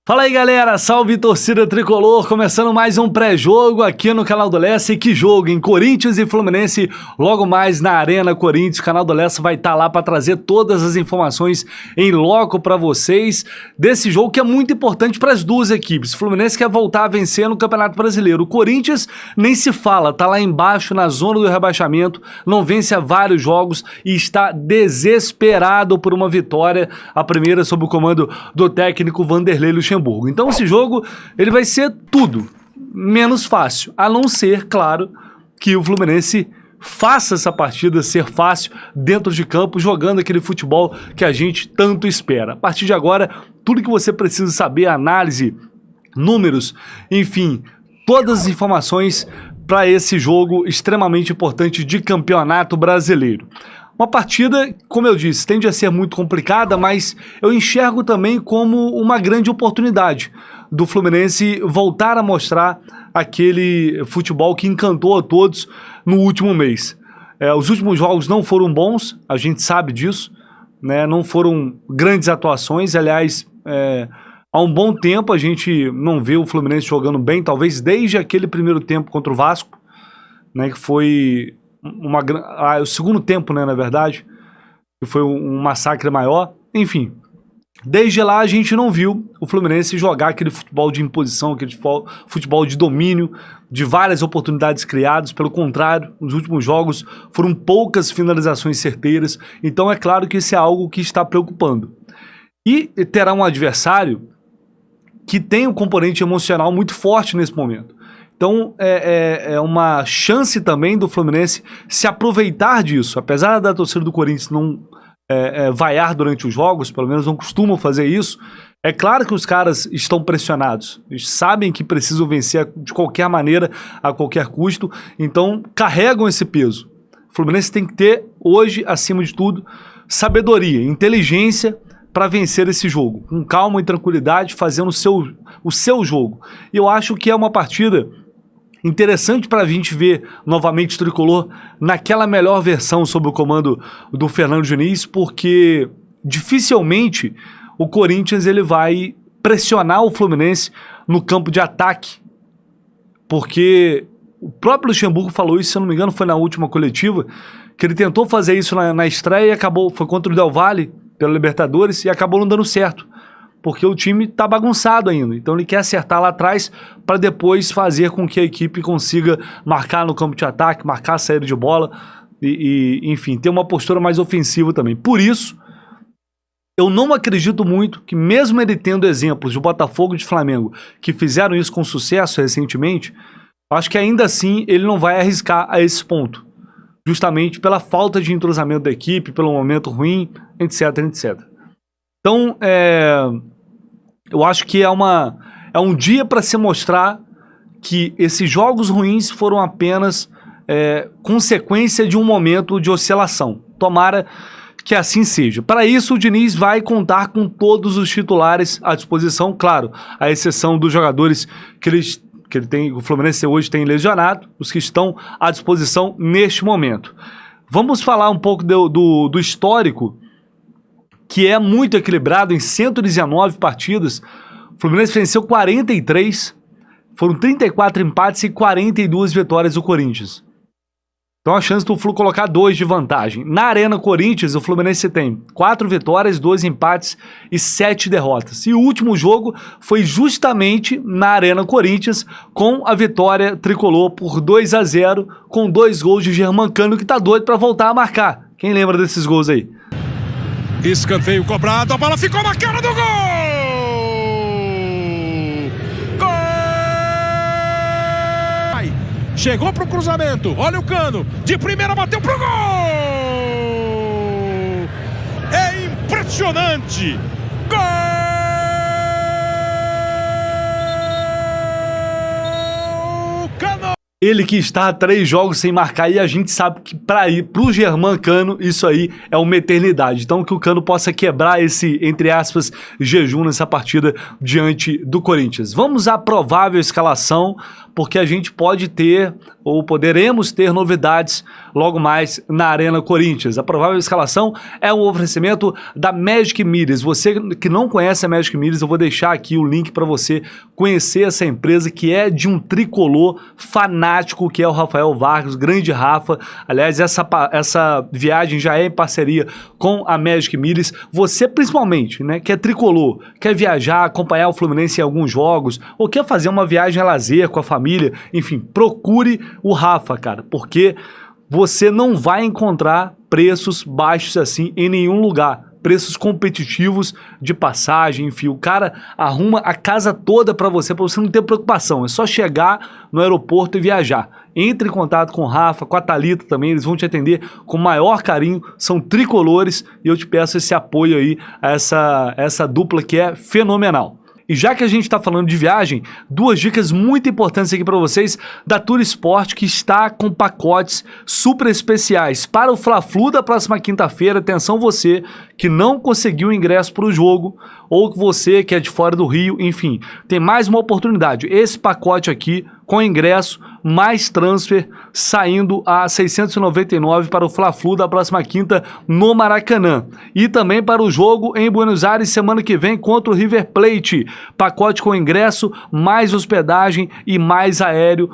Fala aí, galera, salve torcida tricolor, começando mais um pré-jogo aqui no canal do Lessa. E que jogo, hein? Corinthians e Fluminense logo mais na Arena Corinthians. O canal do Lessa vai estar lá para trazer todas as informações em loco para vocês desse jogo que é muito importante para as duas equipes. O Fluminense quer voltar a vencer no Campeonato Brasileiro. O Corinthians nem se fala, tá lá embaixo na zona do rebaixamento, não vence há vários jogos e está desesperado por uma vitória, a primeira sob o comando do técnico Vanderlei Luxemburgo. Então esse jogo ele vai ser tudo menos fácil, a não ser, claro, que o Fluminense faça essa partida ser fácil dentro de campo, jogando aquele futebol que a gente tanto espera. A partir de agora, tudo que você precisa saber, análise, números, enfim, todas as informações para esse jogo extremamente importante de Campeonato Brasileiro. Uma partida, como eu disse, tende a ser muito complicada, mas eu enxergo também como uma grande oportunidade do Fluminense voltar a mostrar aquele futebol que encantou a todos no último mês. Os últimos jogos não foram bons, a gente sabe disso, né? Não foram grandes atuações, aliás, há um bom tempo a gente não vê o Fluminense jogando bem, talvez desde aquele primeiro tempo contra o Vasco, né, que foi o segundo tempo, né, na verdade, que foi um massacre maior. Enfim, desde lá a gente não viu o Fluminense jogar aquele futebol de imposição, aquele futebol de domínio, de várias oportunidades criadas. Pelo contrário, nos últimos jogos foram poucas finalizações certeiras. Então é claro que isso é algo que está preocupando. E terá um adversário que tem um componente emocional muito forte nesse momento. Então é uma chance também do Fluminense se aproveitar disso. Apesar da torcida do Corinthians não vaiar durante os jogos, pelo menos não costumam fazer isso, é claro que os caras estão pressionados. Eles sabem que precisam vencer de qualquer maneira, a qualquer custo, então carregam esse peso. O Fluminense tem que ter, hoje, acima de tudo, sabedoria, inteligência para vencer esse jogo, com calma e tranquilidade, fazendo o seu jogo. E eu acho que é uma partida interessante para a gente ver novamente o Tricolor naquela melhor versão sob o comando do Fernando Diniz, porque dificilmente o Corinthians ele vai pressionar o Fluminense no campo de ataque, porque o próprio Luxemburgo falou isso, se eu não me engano foi na última coletiva, que ele tentou fazer isso na estreia e acabou, foi contra o Del Valle pela Libertadores e acabou não dando certo, porque o time está bagunçado ainda. Então ele quer acertar lá atrás para depois fazer com que a equipe consiga marcar no campo de ataque, marcar a saída de bola e enfim, ter uma postura mais ofensiva também. Por isso, eu não acredito muito que, mesmo ele tendo exemplos de Botafogo e de Flamengo que fizeram isso com sucesso recentemente, acho que ainda assim ele não vai arriscar a esse ponto, justamente pela falta de entrosamento da equipe, pelo momento ruim, etc, etc. Então, eu acho que é um dia para se mostrar que esses jogos ruins foram apenas consequência de um momento de oscilação. Tomara que assim seja. Para isso, o Diniz vai contar com todos os titulares à disposição, claro, à exceção dos jogadores que ele tem, o Fluminense hoje tem lesionado, os que estão à disposição neste momento. Vamos falar um pouco do histórico, que é muito equilibrado. Em 119 partidas, o Fluminense venceu 43, foram 34 empates e 42 vitórias do Corinthians. Então a chance do Flu colocar 2 de vantagem. Na Arena Corinthians, o Fluminense tem 4 vitórias, 2 empates e 7 derrotas. E o último jogo foi justamente na Arena Corinthians, com a vitória tricolor por 2-0, com 2 gols de Germancano, que tá doido para voltar a marcar. Quem lembra desses gols aí? Escanteio cobrado, a bola ficou na cara do gol! Gol! Chegou pro cruzamento, olha o Cano, de primeira bateu pro gol! É impressionante! Gol! Cano! Ele que está há 3 jogos sem marcar, e a gente sabe que para ir pro Germancano isso aí é uma eternidade. Então que o Cano possa quebrar esse, entre aspas, jejum nessa partida diante do Corinthians. Vamos à provável escalação porque a gente pode ter, ou poderemos ter novidades logo mais na Arena Corinthians. A provável escalação é um oferecimento da Magic Milhas. Você que não conhece a Magic Milhas, eu vou deixar aqui o link para você conhecer essa empresa que é de um tricolor fanático, que é o Rafael Vargas, grande Rafa. Aliás, essa viagem já é em parceria com a Magic Milhas. Você principalmente, né, que é tricolor, quer viajar, acompanhar o Fluminense em alguns jogos, ou quer fazer uma viagem a lazer com a família, enfim, procure o Rafa, cara, porque você não vai encontrar preços baixos assim em nenhum lugar. Preços competitivos de passagem, enfim, o cara arruma a casa toda para você não ter preocupação. É só chegar no aeroporto e viajar. Entre em contato com o Rafa, com a Thalita também, eles vão te atender com o maior carinho, são tricolores e eu te peço esse apoio aí a essa dupla que é fenomenal. E já que a gente está falando de viagem, duas dicas muito importantes aqui para vocês da Tour Sport, que está com pacotes super especiais para o Fla-Flu da próxima quinta-feira. Atenção você que não conseguiu ingresso para o jogo, ou você que é de fora do Rio, enfim, tem mais uma oportunidade. Esse pacote aqui com ingresso mais transfer saindo a R$ 699 para o Fla-Flu da próxima quinta no Maracanã. E também para o jogo em Buenos Aires semana que vem contra o River Plate. Pacote com ingresso, mais hospedagem e mais aéreo,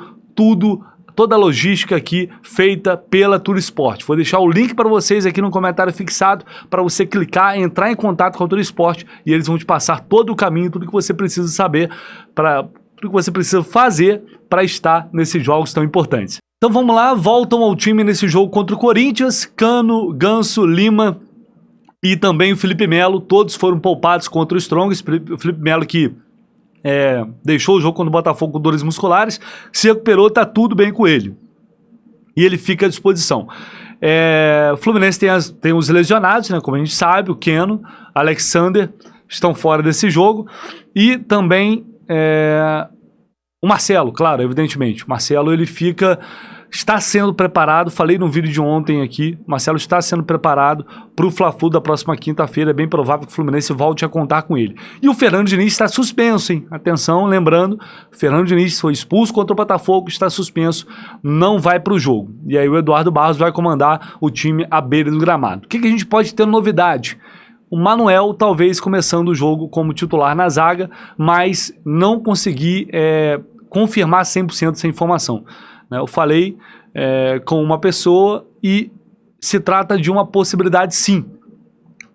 toda a logística aqui feita pela Tour Sport. Vou deixar o link para vocês aqui no comentário fixado para você clicar, entrar em contato com a Tour Sport e eles vão te passar todo o caminho, tudo que você precisa saber, tudo que você precisa fazer para estar nesses jogos tão importantes. Então vamos lá, voltam ao time nesse jogo contra o Corinthians, Cano, Ganso, Lima e também o Felipe Melo, todos foram poupados contra o Strongest. O Felipe Melo que deixou o jogo contra o Botafogo com dores musculares, se recuperou, tá tudo bem com ele. E ele fica à disposição. O Fluminense tem os lesionados, né, como a gente sabe, o Keno, Alexander, estão fora desse jogo. E também o Marcelo, claro, evidentemente. O Marcelo, ele está sendo preparado, falei no vídeo de ontem aqui, Marcelo está sendo preparado para o Fla-Flu da próxima quinta-feira, é bem provável que o Fluminense volte a contar com ele. E o Fernando Diniz está suspenso, hein? Atenção, lembrando, o Fernando Diniz foi expulso contra o Botafogo, está suspenso, não vai para o jogo. E aí o Eduardo Barros vai comandar o time à beira do gramado. O que a gente pode ter novidade? O Manuel talvez começando o jogo como titular na zaga, mas não consegui confirmar 100% essa informação. Eu falei com uma pessoa e se trata de uma possibilidade sim.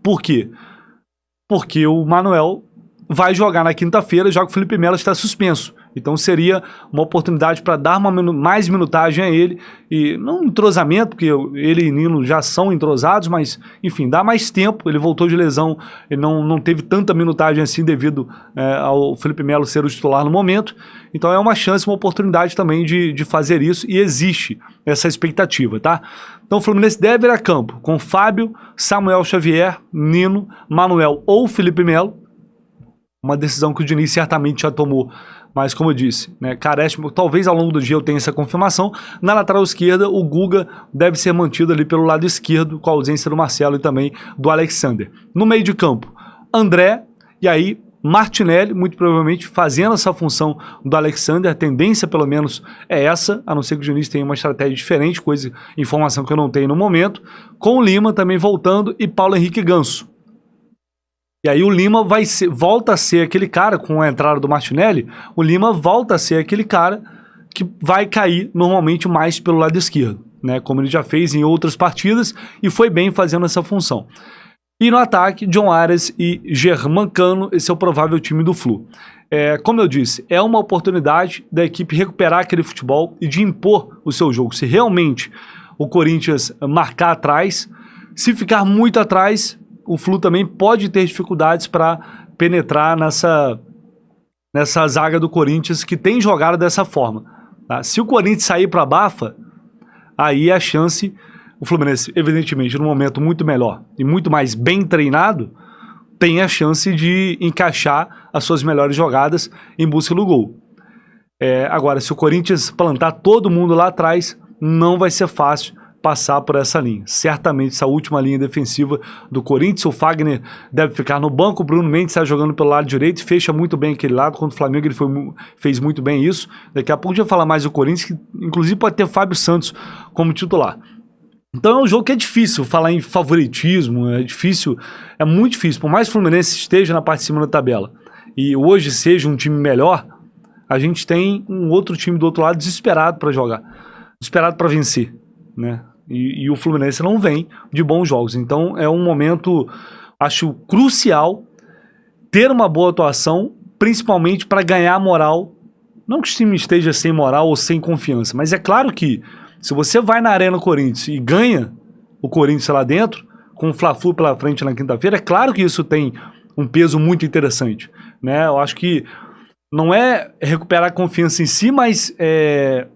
Por quê? Porque o Manuel vai jogar na quinta-feira, já que o Felipe Melo está suspenso. Então seria uma oportunidade para dar mais minutagem a ele, e não um entrosamento, porque ele e Nino já são entrosados, mas enfim, dá mais tempo. Ele voltou de lesão, ele não teve tanta minutagem assim devido ao Felipe Melo ser o titular no momento. Então é uma chance, uma oportunidade também de fazer isso, e existe essa expectativa, tá? Então o Fluminense deve ir a campo com Fábio, Samuel Xavier, Nino, Manuel ou Felipe Melo. Uma decisão que o Diniz certamente já tomou, mas como eu disse, né, carece, talvez ao longo do dia eu tenha essa confirmação. Na lateral esquerda, o Guga deve ser mantido ali pelo lado esquerdo, com a ausência do Marcelo e também do Alexander. No meio de campo, André, e aí Martinelli, muito provavelmente fazendo essa função do Alexander. A tendência pelo menos é essa, a não ser que o Diniz tenha uma estratégia diferente, informação que eu não tenho no momento, com o Lima também voltando e Paulo Henrique Ganso. E aí o Lima volta a ser aquele cara, com a entrada do Martinelli, o Lima volta a ser aquele cara que vai cair normalmente mais pelo lado esquerdo, né? Como ele já fez em outras partidas e foi bem fazendo essa função. E no ataque, John Arias e Germancano, esse é o provável time do Flu. Como eu disse, é uma oportunidade da equipe recuperar aquele futebol e de impor o seu jogo. Se realmente o Corinthians marcar atrás, se ficar muito atrás, o Flu também pode ter dificuldades para penetrar nessa zaga do Corinthians, que tem jogado dessa forma. Tá? Se o Corinthians sair para a bafa, aí a chance, o Fluminense, evidentemente, num momento muito melhor e muito mais bem treinado, tem a chance de encaixar as suas melhores jogadas em busca do gol. Agora, se o Corinthians plantar todo mundo lá atrás, não vai ser fácil passar por essa linha. Certamente essa última linha defensiva do Corinthians, o Fagner deve ficar no banco, o Bruno Mendes está jogando pelo lado direito, fecha muito bem aquele lado, contra o Flamengo ele fez muito bem isso. Daqui a pouco a gente vai falar mais do Corinthians, que inclusive pode ter Fábio Santos como titular. Então é um jogo que é difícil falar em favoritismo, é muito difícil, por mais que o Fluminense esteja na parte de cima da tabela e hoje seja um time melhor, a gente tem um outro time do outro lado desesperado para jogar, desesperado para vencer, né? E o Fluminense não vem de bons jogos. Então é um momento, acho, crucial ter uma boa atuação, principalmente para ganhar moral. Não que o time esteja sem moral ou sem confiança, mas é claro que se você vai na Arena Corinthians e ganha o Corinthians lá dentro, com o Fla-Flu pela frente na quinta-feira, é claro que isso tem um peso muito interessante, né? Eu acho que não é recuperar a confiança em si, mas é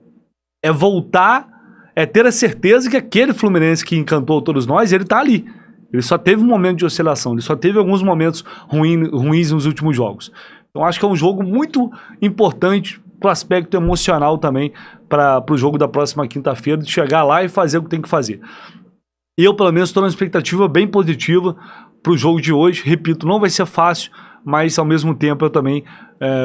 voltar, é ter a certeza que aquele Fluminense que encantou todos nós, ele tá ali. Ele só teve um momento de oscilação, ele só teve alguns momentos ruins nos últimos jogos. Então acho que é um jogo muito importante pro aspecto emocional também, para o jogo da próxima quinta-feira, de chegar lá e fazer o que tem que fazer. Eu, pelo menos, estou numa expectativa bem positiva pro jogo de hoje. Repito, não vai ser fácil, mas ao mesmo tempo eu também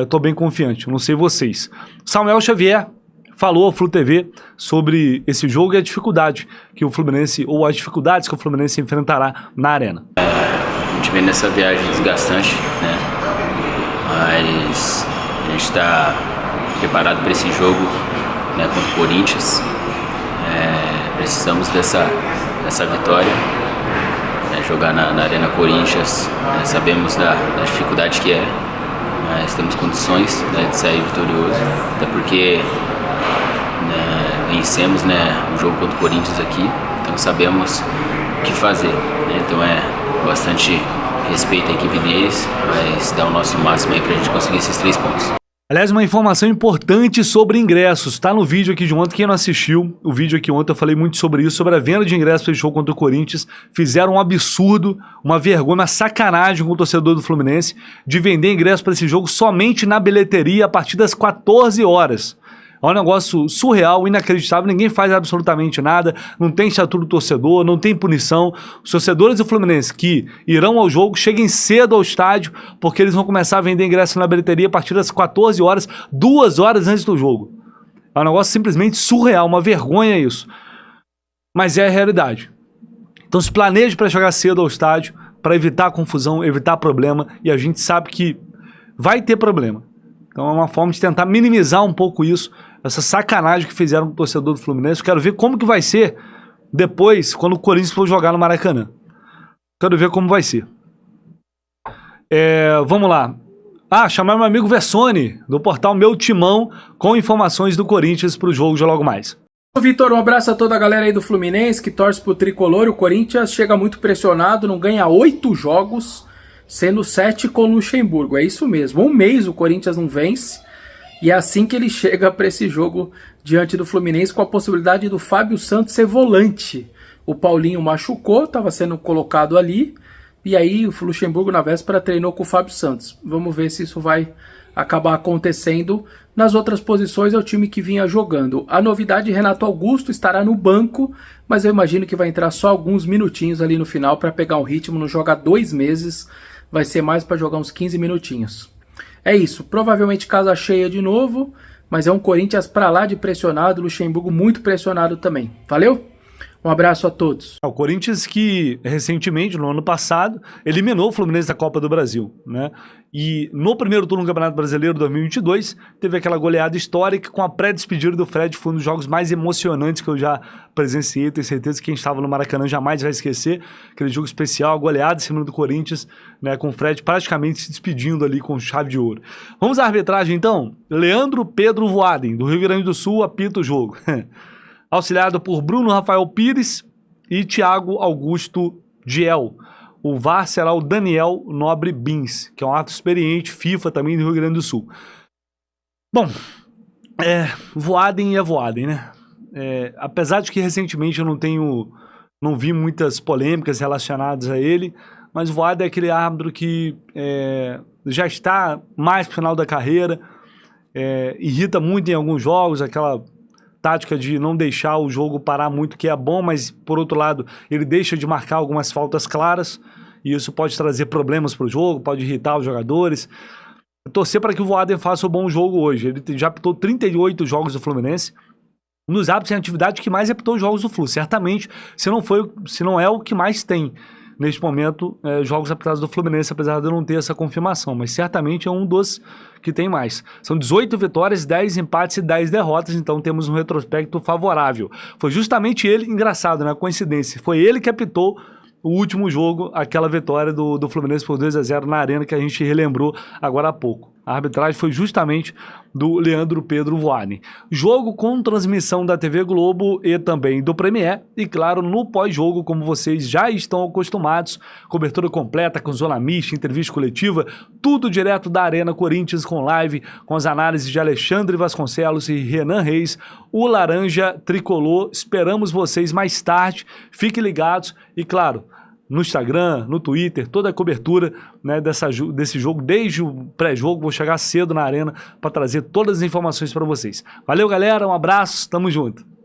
estou bem confiante. Eu não sei vocês. Samuel Xavier falou ao Flu TV sobre esse jogo e a dificuldade que o Fluminense, ou as dificuldades que o Fluminense enfrentará na Arena. A gente vem nessa viagem desgastante, né? Mas a gente está preparado para esse jogo, né, contra o Corinthians. Precisamos dessa vitória, né, jogar na Arena Corinthians. Sabemos da dificuldade que é, mas temos condições, né, de sair vitorioso, até porque vencemos, né, o jogo contra o Corinthians aqui, então sabemos o que fazer, né? Então bastante respeito à equipe deles, mas dá o nosso máximo aí pra gente conseguir esses 3 pontos. Aliás, uma informação importante sobre ingressos, tá no vídeo aqui de ontem, quem não assistiu, o vídeo aqui ontem eu falei muito sobre isso, sobre a venda de ingressos para esse jogo contra o Corinthians, fizeram um absurdo, uma vergonha, uma sacanagem com o torcedor do Fluminense, de vender ingressos para esse jogo somente na bilheteria a partir das 14 horas. É um negócio surreal, inacreditável, ninguém faz absolutamente nada, não tem estatuto do torcedor, não tem punição. Os torcedores do Fluminense que irão ao jogo, cheguem cedo ao estádio, porque eles vão começar a vender ingresso na bilheteria a partir das 14 horas, 2 horas antes do jogo. É um negócio simplesmente surreal, uma vergonha isso. Mas é a realidade. Então se planeje para chegar cedo ao estádio, para evitar confusão, evitar problema, e a gente sabe que vai ter problema. Então é uma forma de tentar minimizar um pouco isso, essa sacanagem que fizeram com o torcedor do Fluminense. Eu quero ver como que vai ser depois, quando o Corinthians for jogar no Maracanã. Quero ver como vai ser. Vamos lá. Chamar meu amigo Vessone, do portal Meu Timão, com informações do Corinthians para o jogo de logo mais. Vitor, um abraço a toda a galera aí do Fluminense que torce pro Tricolor. O Corinthians chega muito pressionado, não ganha 8 jogos, sendo 7 com o Luxemburgo. É isso mesmo, 1 mês o Corinthians não vence. E é assim que ele chega para esse jogo diante do Fluminense, com a possibilidade do Fábio Santos ser volante. O Paulinho machucou, estava sendo colocado ali, e aí o Luxemburgo na véspera treinou com o Fábio Santos. Vamos ver se isso vai acabar acontecendo. Nas outras posições é o time que vinha jogando. A novidade, Renato Augusto estará no banco, mas eu imagino que vai entrar só alguns minutinhos ali no final para pegar um ritmo, não joga 2 meses, vai ser mais para jogar uns 15 minutinhos. É isso, provavelmente casa cheia de novo, mas é um Corinthians pra lá de pressionado, Luxemburgo muito pressionado também. Valeu? Um abraço a todos. O Corinthians que recentemente, no ano passado, eliminou o Fluminense da Copa do Brasil, né? E no primeiro turno do Campeonato Brasileiro 2022, teve aquela goleada histórica com a pré-despedida do Fred, foi um dos jogos mais emocionantes que eu já presenciei, tenho certeza que quem estava no Maracanã jamais vai esquecer, aquele jogo especial, a goleada em cima do Corinthians, né, com o Fred praticamente se despedindo ali com chave de ouro. Vamos à arbitragem então? Leandro Pedro Voaden, do Rio Grande do Sul, apita o jogo. Auxiliado por Bruno Rafael Pires e Thiago Augusto Diel. O VAR será o Daniel Nobre Bins, que é um árbitro experiente, FIFA também do Rio Grande do Sul. Bom, Voaden é Voaden, né? Apesar de que recentemente eu não vi muitas polêmicas relacionadas a ele, mas o Voaden é aquele árbitro que já está mais pro final da carreira, irrita muito em alguns jogos, aquela tática de não deixar o jogo parar muito, que é bom, mas por outro lado, ele deixa de marcar algumas faltas claras, e isso pode trazer problemas para o jogo, pode irritar os jogadores. Torcer para que o Voaden faça um bom jogo hoje. Ele já apitou 38 jogos do Fluminense, um dos árbitros em atividade que mais apitou jogos do Flu. Certamente, se não é o que mais tem neste momento, jogos apitados do Fluminense, apesar de eu não ter essa confirmação, mas certamente é um dos que tem mais. São 18 vitórias, 10 empates e 10 derrotas, então temos um retrospecto favorável. Foi justamente ele, engraçado, né? Coincidência, foi ele que apitou o último jogo, aquela vitória do Fluminense por 2-0 na Arena, que a gente relembrou agora há pouco. A arbitragem foi justamente do Leandro Pedro Voaden. Jogo com transmissão da TV Globo e também do Premier. E claro, no pós-jogo, como vocês já estão acostumados, cobertura completa com zona mista, entrevista coletiva, tudo direto da Arena Corinthians com live, com as análises de Alexandre Vasconcelos e Renan Reis, o Laranja Tricolor. Esperamos vocês mais tarde. Fiquem ligados e claro, no Instagram, no Twitter, toda a cobertura, né, desse jogo, desde o pré-jogo, vou chegar cedo na Arena para trazer todas as informações para vocês. Valeu, galera, um abraço, tamo junto.